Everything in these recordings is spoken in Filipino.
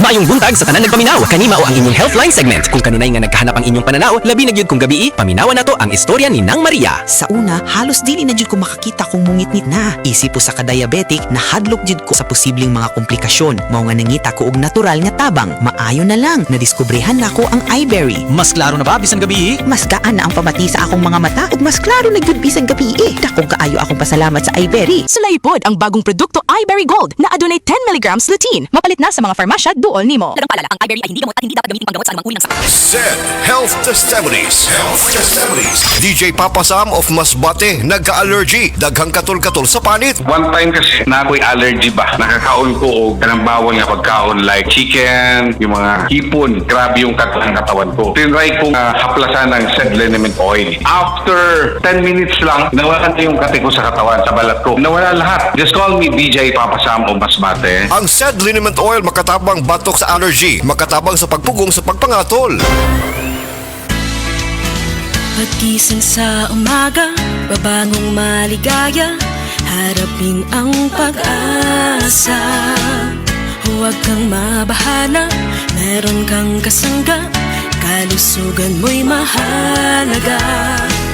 Mayong buntag sa tanan nagpaminaw. Kanima o ang inyong Healthline segment. Kung kanunay nga nagkahanap ang inyong pananaw, labi na gyud kung gabi, paminawan nato ang istorya ni Nang Maria. Sa una, halos dili na jud ko makakita kung mungitnit na. Isip po sa ka-diabetic, nahadlok jud ko sa posibleng mga komplikasyon. Mao nga nangita ko og natural nga tabang. Maayo na lang, nadiskubrehan na ko ang iBerry. Mas klaro na ba bisan gabi? Mas gaan na ang pamati sa akong mga mata ug mas klaro na gyud bisan gabi. Dakong kaayo akong pasalamat sa iBerry. Sulaipod ang bagong produkto iBerry Gold na adunay 10 mg lutein. Mapalit na sa mga farmasya duol nimo. Dagang paalala, ang iBerry ay hindi gamot at hindi dapat gamitin panggamot sa anumang uri ng sakit. Said Health Testimonies. DJ Papa Sam of Masbate, nagka-allergy. Daghang katol-katol sa panit. One time kasi na ako'y allergy ba, nakakaon ko o kanang bawal nga pagkaon like chicken, yung mga hipon, grabe yung katawan ko. Tinry kong haplasan ng said liniment oil. After 10 minutes lang, nawala na yung kate ko sa katawan, sa balat ko. Nawala lahat. Just call me DJ Papa Sam of Masbate. Ang said liniment oil makatabang batok sa allergy, makatabang sa pagpugong sa pagpangatol. Pagkising sa umaga, babangong maligaya, harapin ang pag-asa. Huwag kang mabahala, meron kang kasangga, kalusugan mo'y mahalaga.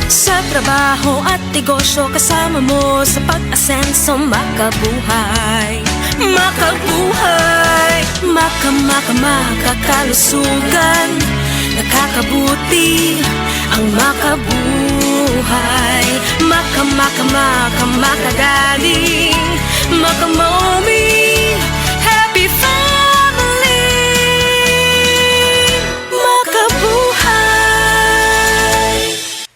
Sa trabaho at negosyo, kasama mo sa pag-asenso, makabuhay. Makabuhay, makakalusugan, nakakabuti ang makabuhay. Makagaling, makamoming, happy family. Makabuhay.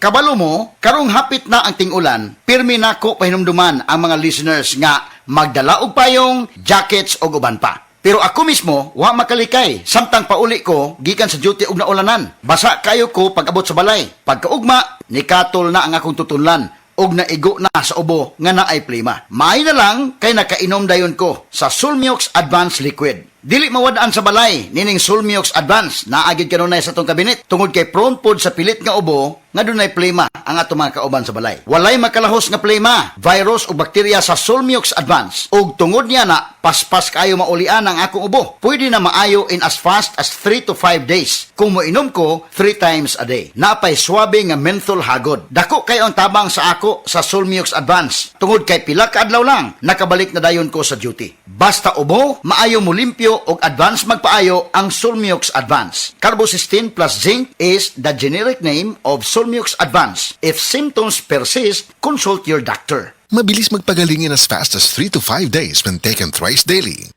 Kabalo mo, karong hapit na ang ting-ulan, pirmi na ko pahinumduman ang mga listeners nga magdala og payong, jackets o uban pa. Pero ako mismo, wa makalikay. Samtang pauli ko, gikan sa duty og naulanan. Basa kayo ko pag-abot sa balay. Pagkaugma, nikatol na ang akong tutunlan og naigo na sa ubo nga naay plima. Maay na lang kay nakainom dayon ko sa Sulmiox Advanced Liquid. Dili mawadaan sa balay, nining Sulmiox Advance, naagid kanunay sa tong kabinet, tungod kay prone pod sa pilit nga ubo, nga dunay plema ang ato mga kauban sa balay. Walay makalahos nga plema, virus o bakterya sa Sulmiox Advance. Ug tungod niya na, paspas kayo maulian ang akong ubo. Pwede na maayo in as fast as 3 to 5 days. Kung moinom ko, 3 times a day. Napay swabe nga menthol hagod. Dako kayo ang tabang sa ako sa Sulmiox Advance. Tungod kay pila ka adlaw lang, nakabalik na dayon ko sa duty. Basta ubo, maayo mo limpyo og advance magpaayo ang Sulmiox Advance. Carbocysteine plus zinc is the generic name of Sulmiox Advance. If symptoms persist, consult your doctor. Mabilis magpagaling in as fast as 3 to 5 days when taken thrice daily.